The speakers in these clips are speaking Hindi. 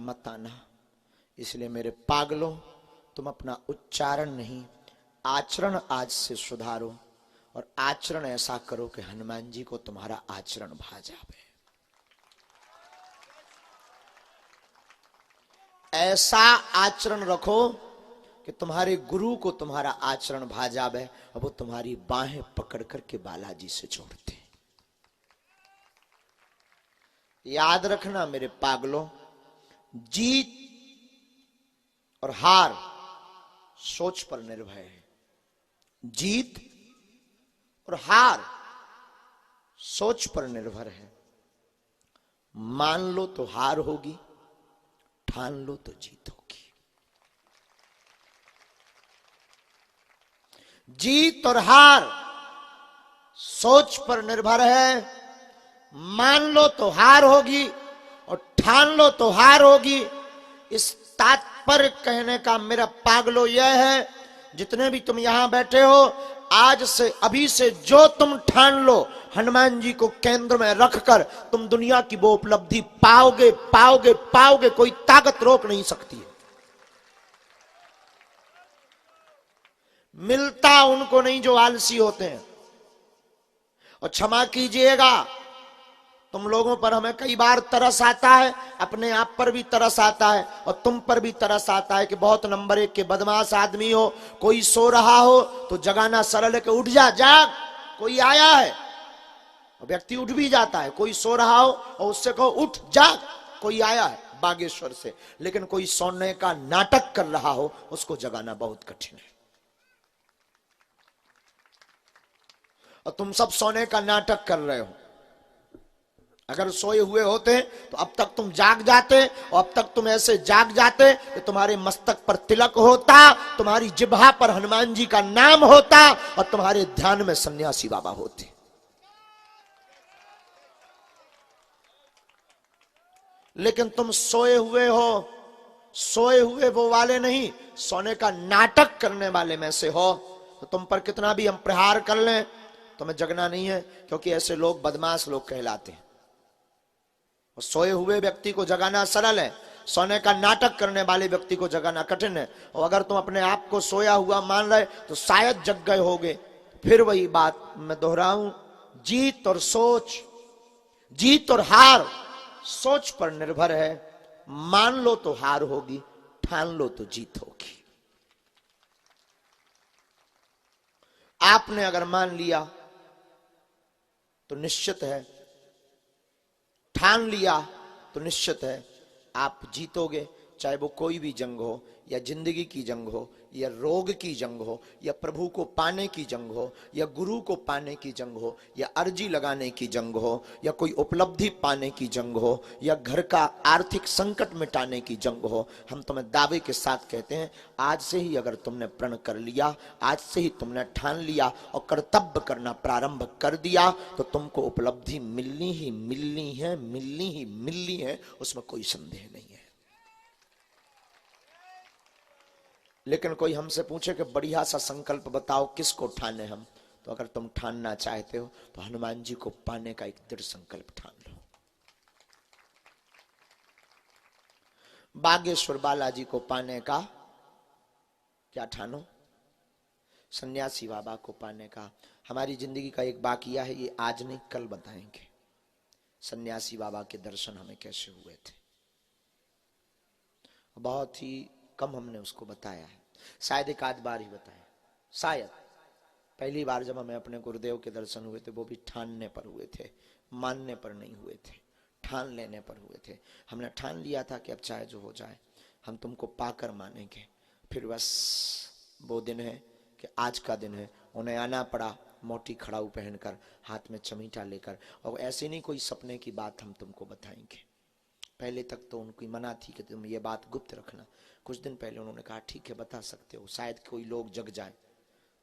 मत आना। इसलिए मेरे पागलों, तुम अपना उच्चारण नहीं, आचरण आज से सुधारो, और आचरण ऐसा करो कि हनुमान जी को तुम्हारा आचरण भा जावे। ऐसा आचरण रखो कि तुम्हारे गुरु को तुम्हारा आचरण भा जावे और वो तुम्हारी बाहें पकड़ करके बालाजी से जोड़ते। याद रखना मेरे पागलों, जीत और हार सोच पर निर्भर है। जीत और हार सोच पर निर्भर है। मान लो तो हार होगी, ठान लो तो जीत होगी। जीत और हार सोच पर निर्भर है। मान लो तो हार होगी और ठान लो तो हार होगी। इस तात्पर्य कहने का मेरा पागलो यह है, जितने भी तुम यहां बैठे हो, आज से अभी से जो तुम ठान लो, हनुमान जी को केंद्र में रखकर तुम दुनिया की वो उपलब्धि पाओगे पाओगे पाओगे। कोई ताकत रोक नहीं सकती है। मिलता उनको नहीं जो आलसी होते हैं। और क्षमा कीजिएगा, तुम लोगों पर हमें कई बार तरस आता है, अपने आप पर भी तरस आता है और तुम पर भी तरस आता है कि बहुत नंबर एक के बदमाश आदमी हो। कोई सो रहा हो तो जगाना सरल है कि उठ जा, जाग, कोई आया है। और व्यक्ति उठ भी जाता है। कोई सो रहा हो और उससे कहो उठ जाग, कोई आया है बागेश्वर से। लेकिन कोई सोने का नाटक कर रहा हो, उसको जगाना बहुत कठिन है। और तुम सब सोने का नाटक कर रहे हो। अगर सोए हुए होते तो अब तक तुम जाग जाते, और अब तक तुम ऐसे जाग जाते कि तुम्हारे मस्तक पर तिलक होता, तुम्हारी जिह्वा पर हनुमान जी का नाम होता और तुम्हारे ध्यान में सन्यासी बाबा होते। लेकिन तुम सोए हुए हो, सोए हुए वो वाले नहीं, सोने का नाटक करने वाले में से हो। तो तुम पर कितना भी हम प्रहार कर लें, तुम्हें जगना नहीं है, क्योंकि ऐसे लोग बदमाश लोग कहलाते हैं। और सोए हुए व्यक्ति को जगाना सरल है, सोने का नाटक करने वाले व्यक्ति को जगाना कठिन है। और अगर तुम अपने आप को सोया हुआ मान रहे तो शायद जग गए होगे। फिर वही बात मैं दोहराऊं, जीत और सोच, जीत और हार सोच पर निर्भर है। मान लो तो हार होगी, ठान लो तो जीत होगी। आपने अगर मान लिया तो निश्चित है, ठान लिया तो निश्चित है आप जीतोगे। चाहे वो कोई भी जंग हो, या जिंदगी की जंग हो, या रोग की जंग हो, या प्रभु को पाने की जंग हो, या गुरु को पाने की जंग हो, या अर्जी लगाने की जंग हो, या कोई उपलब्धि पाने की जंग हो, या घर का आर्थिक संकट मिटाने की जंग हो। हम तुम्हें दावे के साथ कहते हैं, आज से ही अगर तुमने प्रण कर लिया, आज से ही तुमने ठान लिया और कर्तव्य करना प्रारंभ कर दिया, तो तुमको उपलब्धि मिलनी ही मिलनी है, मिलनी ही मिलनी है, उसमें कोई संदेह नहीं है। लेकिन कोई हमसे पूछे कि बढ़िया सा संकल्प बताओ किसको ठाने हम, तो अगर तुम ठानना चाहते हो तो हनुमान जी को पाने का एक दृढ़ संकल्प ठान लो। बागेश्वर बालाजी को पाने का क्या ठानो? सन्यासी बाबा को पाने का। हमारी जिंदगी का एक बाकिया है, ये आज नहीं कल बताएंगे। सन्यासी बाबा के दर्शन हमें कैसे हुए थे, बहुत ही कम हमने उसको बताया है, शायद एक आध बार ही बताया। शायद पहली बार जब हमें अपने गुरुदेव के दर्शन हुए थे, वो भी ठानने पर हुए थे, मानने पर नहीं हुए थे, ठान लेने पर हुए थे। हमने ठान लिया था कि अब चाहे जो हो जाए हम तुमको पाकर मानेंगे। फिर बस वो दिन है कि आज का दिन है। उन्हें आना पड़ा मोटी खड़ाऊ पहनकर, हाथ में चमीटा लेकर, और ऐसे नहीं कोई सपने की बात हम तुमको बताएंगे। पहले तक तो उनकी मना थी कि तुम ये बात गुप्त रखना। कुछ दिन पहले उन्होंने कहा ठीक है बता सकते हो, शायद कोई लोग जग जाए।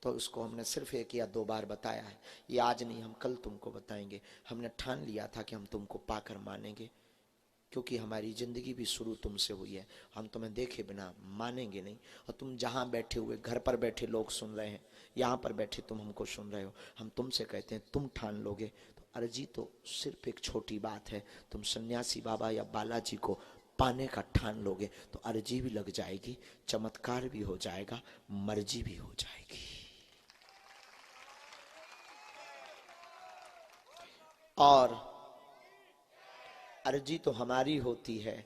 तो उसको हमने सिर्फ एक या दो बार बताया है। ये आज नहीं, हम कल तुमको बताएंगे। हमने ठान लिया था कि हम तुमको पाकर मानेंगे, क्योंकि हमारी जिंदगी भी शुरू तुमसे हुई है। हम तुम्हें देखे बिना मानेंगे नहीं। और तुम जहाँ बैठे हुए, घर पर बैठे लोग सुन रहे हैं, यहाँ पर बैठे तुम हमको सुन रहे हो, हम तुमसे कहते हैं तुम ठान लोगे। तो अर्जी तो सिर्फ एक छोटी बात है, तुम सन्यासी बाबा या बालाजी को पाने का ठान लोगे तो अर्जी भी लग जाएगी, चमत्कार भी हो जाएगा, मर्जी भी हो जाएगी। और अर्जी तो हमारी होती है,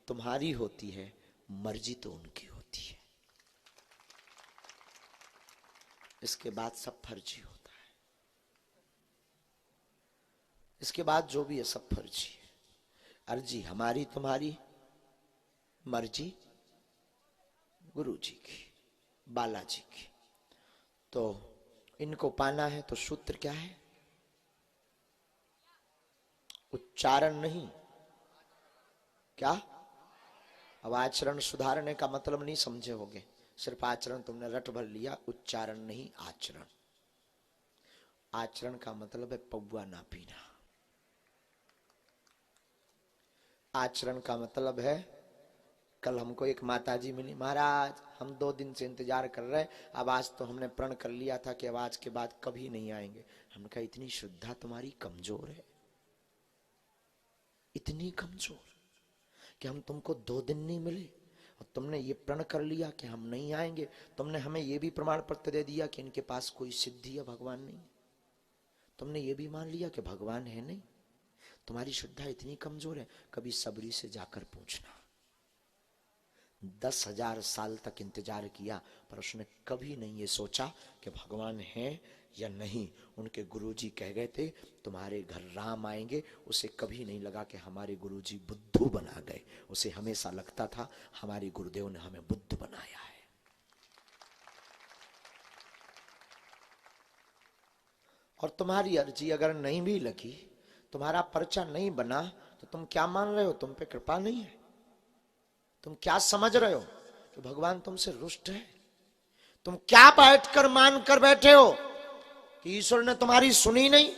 तुम्हारी होती है, मर्जी तो उनकी होती है। इसके बाद सब फर्जी होता है, इसके बाद जो भी है सब फर्जी है। अर्जी हमारी तुम्हारी, मर्जी गुरु जी की, बालाजी की। तो इनको पाना है तो सूत्र क्या है? उच्चारण नहीं, क्या? अब आचरण सुधारने का मतलब नहीं समझे होगे, सिर्फ आचरण तुमने रट भर लिया, उच्चारण नहीं आचरण। आचरण का मतलब है पौवा ना पीना। आचरण का मतलब है, कल हमको एक माताजी मिली, महाराज हम 2 दिन से इंतजार कर रहे, अब आज तो हमने प्रण कर लिया था कि अब आज के बाद कभी नहीं आएंगे। हमने कहा इतनी श्रद्धा तुम्हारी कमजोर है, इतनी कमजोर कि हम तुमको 2 दिन नहीं मिले और तुमने ये प्रण कर लिया कि हम नहीं आएंगे। तुमने हमें ये भी प्रमाण पत्र दे दिया कि इनके पास कोई सिद्धि या भगवान नहीं। तुमने ये भी मान लिया कि भगवान है नहीं। तुम्हारी श्रद्धा इतनी कमजोर है, कभी सबरी से जाकर पूछना। 10,000 साल तक इंतजार किया पर उसने कभी नहीं ये सोचा कि भगवान है या नहीं। उनके गुरुजी कह गए थे तुम्हारे घर राम आएंगे, उसे कभी नहीं लगा कि हमारे गुरुजी बुद्धू बना गए। उसे हमेशा लगता था हमारे गुरुदेव ने हमें बुद्ध बनाया है। और तुम्हारी अर्जी अगर नहीं भी लगी, तुम्हारा पर्चा नहीं बना, तो तुम क्या मान रहे हो? तुम पे कृपा नहीं है? तुम क्या समझ रहे हो कि भगवान तुमसे रुष्ट है? तुम क्या बैठकर मान कर बैठे हो कि ईश्वर ने तुम्हारी सुनी नहीं?